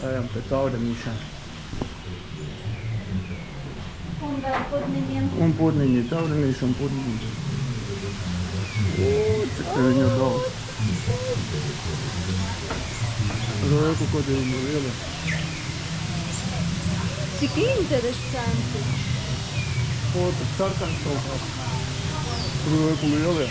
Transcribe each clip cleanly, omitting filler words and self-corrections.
Ejam pie taurenīšām. Un vēl pudniņiem. Un pudniņi, taurenīši un pudniņi. Cik te viņu daudz. Rēku, ko te viņu lieli. Cik interesanti. Ko tad sarkans kaut kāds. Rēku lielie.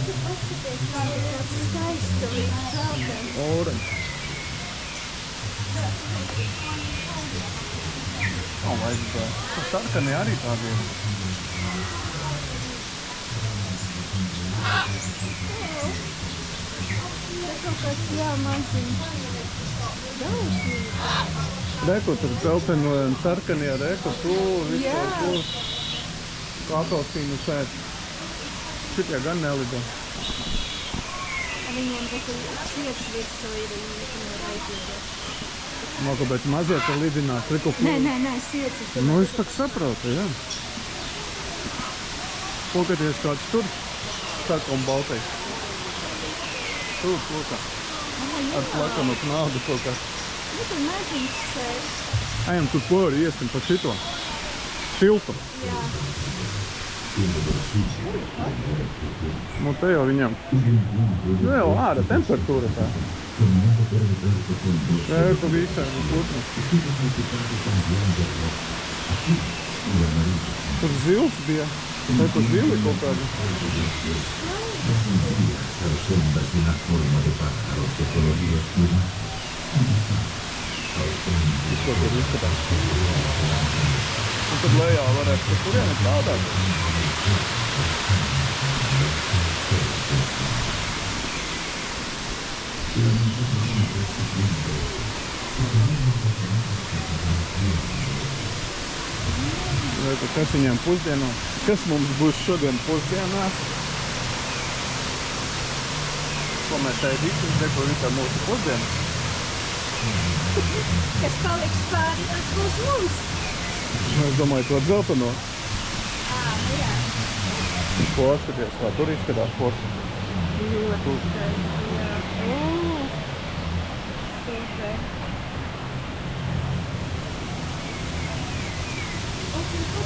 Paskaties, kāda ir skaista līdz zeltam. Orange. Vajag tā. Sarkani arī tādi ir. Tā kaut kāds maziņš. Daudz. Reku, tur dzelteni un sarkani ar reku, tu, visu kaut ko. Kakosīnu sēt. Šitie gan nelido. Viņiem taču sirds virsū ir, viņi nevar aizlidot. No, kāpēc mazie te lidinās? Reku, Nē, sirds ir. Nu, es tak saprotu, jā. Pokaties kāds tur, sarka un baltais. Tur, plūkā. Ar plakanu knādu kaut kā. Nu, tur maziņš sēž. Ejam, tur ko arī iesim pa šito. Tiltu. Jā. Nu, te jau viņam. Nu, jau ārā temperatūra tā. Reku visādi putni. Tur zils bija. Reku zili kaut kādi. Ko tur izskatās? Un tad lejā varētu par kurieni strādāt. Kas viņiem pusdienā? Kas mums būs šodien pusdienās? Ko mēs ēdīsim? Neko visā mūsu pusdienu. Kas paliks pāri, tas būs mums. Es domāju, to dzelteno. Nu jā. Ko skaties, kā tur izskatās forši. Ļoti skaisti, jā. Super. Un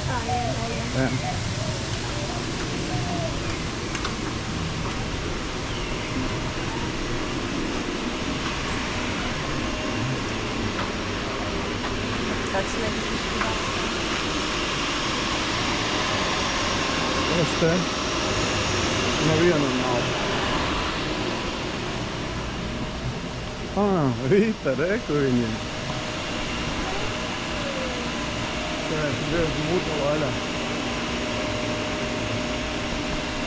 tā ielējam. Jā. Tāds liekas Es te nevienu nav. Rīta, reku viņiem. Sēž, dievs, mūta vaļā.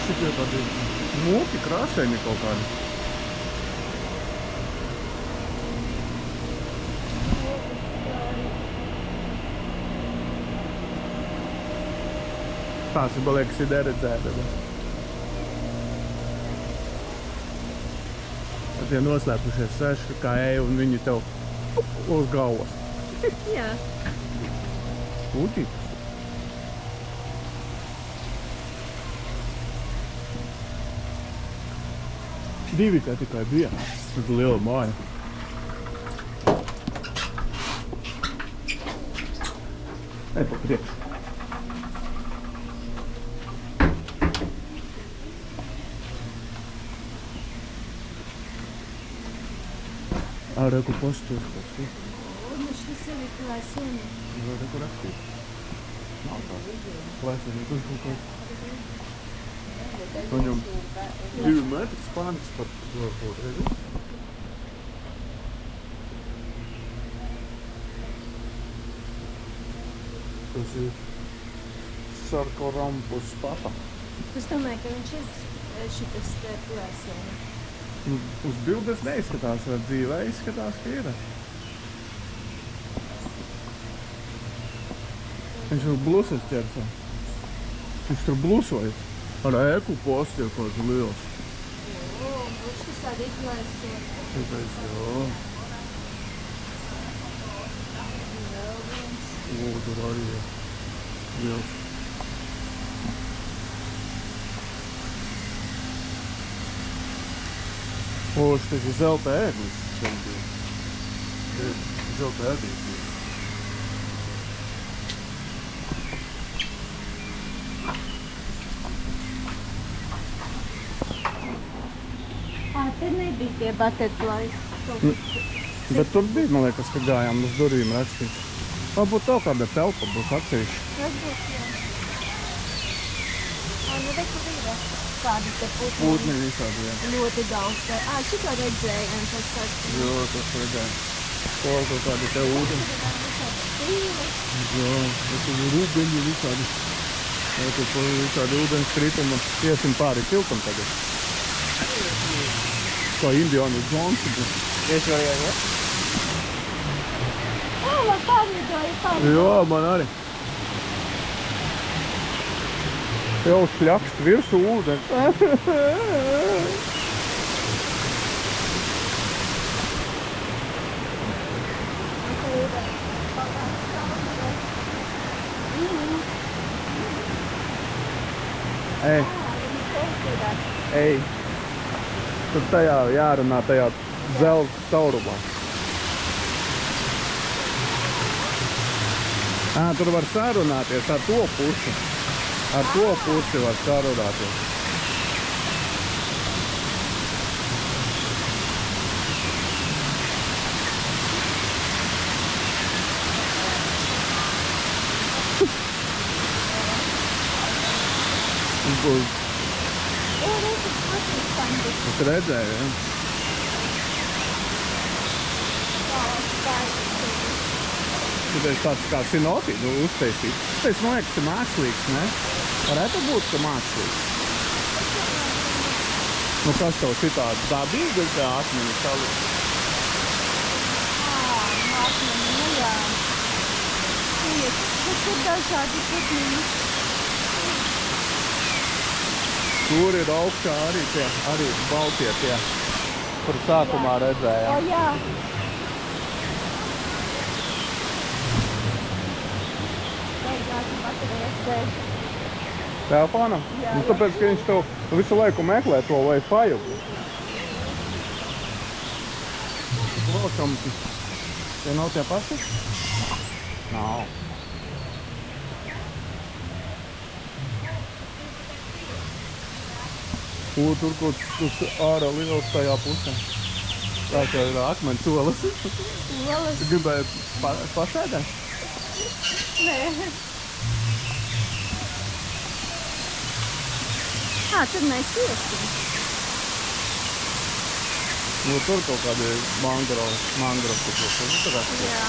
Šitie tādi mūki krāsaini kaut kādi. Tās ir, liekas, ir deredzēta. Tie noslēpušies seši, kā eju, un viņi tev uz galvas. Jā. Kūtīt. Divi te tikai bija. Tas ir liela māja. Ej pa priekšu. Reku postūrs, kas ir. Un šis ir klēseni. Reku rakstīt. Nav tās. Klēseni, tas kaut kāds. Viņam 2 metri spānis pat varbūt, redzi? Tas ir Sarkorampus papa. Es domāju, ka viņš ir šitas te klēseni. Nu, uz bildes neizskatās, vai dzīvē izskatās, ka ir. Viņš ir blusas ķersā. Viņš tur blusojas. Ar ēku postu jau kāds liels. Viņš tas arī klēseni. Šitais, jā. Tur arī ir liels. O, šis ir zelta ēglis. Zelta ēglis. Te nebija tie butterflies. Bet tur bija, man liekas, ka gājām uz durvīm rakstīt. Varbūt tev kāda telpa būs atsevišķi. Varbūt, jā. Nu, reku bija kādi te putni. Putni visādi, jā. Ļoti daudz. Šito redzējām, tas tāds. Jo, tas redzēja. Kaut kādi te ūdeni. Jā, tas ir rūbeņi visādi. Jā, tur visādi ūdens krituma. Iesim pāri tiltam tagad. Kā Indiana Jones. Tieši vēl jā, ja? Lai pārvidoja. Jā, man arī. Jau šļakst virsū ūdeni. Ej. Tur tajā jārunā tajā dzelzs caurumā. Tur var sarunāties ar to pusi. Ar to pusi var sarunāties. Es redzēju, ja? Šitais tāds kā sinotīdu uztaisīt. Šitais, man liekas, ir mākslīgs, ne? Varētu būt, ka mākslīgs. Nu, kas tev šitā dabīga kā akmeņi salikt? Akmeņi, nu jā. Tas ir dažādi putniņi. Tur ir augšā arī tie, arī baltie tie, kur sākumā redzējām. O, jā. Beigās baterijas dēļ. Telefonam? Jā, Nu, tāpēc, ka viņš tev visu laiku meklē to Wi-Fi. Lokam, tie nav tie paši? Nav. Tur kaut kas ārā liels tajā pusē. Tā kā ir akmeņu solas. Solas? Tu gribēji pasēdēt? Nē. Tur mēs iesim. Nu, tur kaut kādi mangrovi tur. Jā.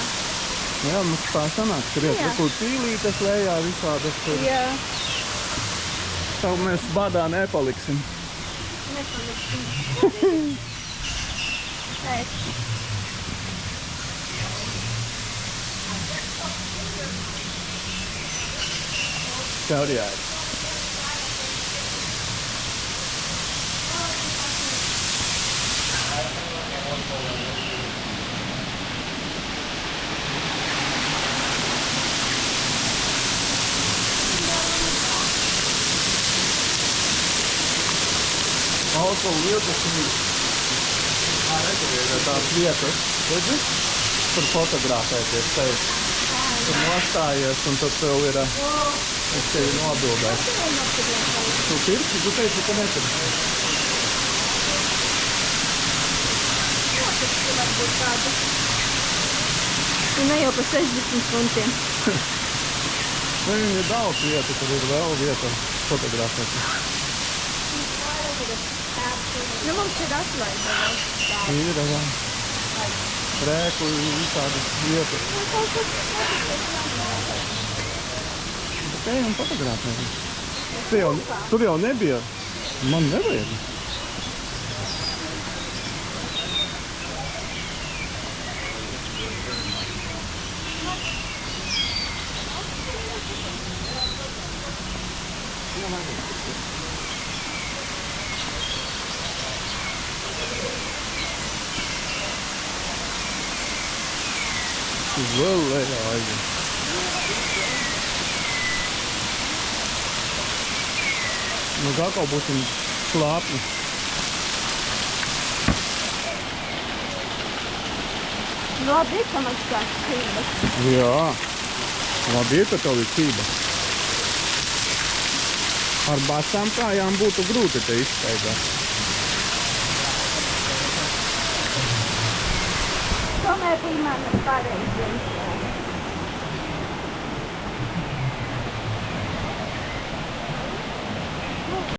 Jā, mums tā sanāk, tur iet Jā. kaut cīlītes lejā visādas. Jā. Tā mēs badā nepaliksim. Nepaliksim. Tev arī jāiet. Auto lietas ir tās vietas, redzi? Tur fotografēties teikt. Tur nostājies un tad tev ir, es tevi nobildēs. Tu pirksi? Tu teici, ka nepirksi. Ne jau pa 60 funtiem. Viņam ir daudz vietu, tur ir vēl vieta fotografēties. Nu, mums ir atlaida vēl. Ir, jā. Rēku visādas vietas. Bet ejam fotografēties. Tur jau nebija. Man nevajag. Vēl lejā aizvien. Nu, atkal būsim slāpni. Labi, ka man sāk kības. Jā. Labi, ka tev ir ķība. Ar basām kājām būtu grūti te izstaigāt. Tomēr bija mana pareizi.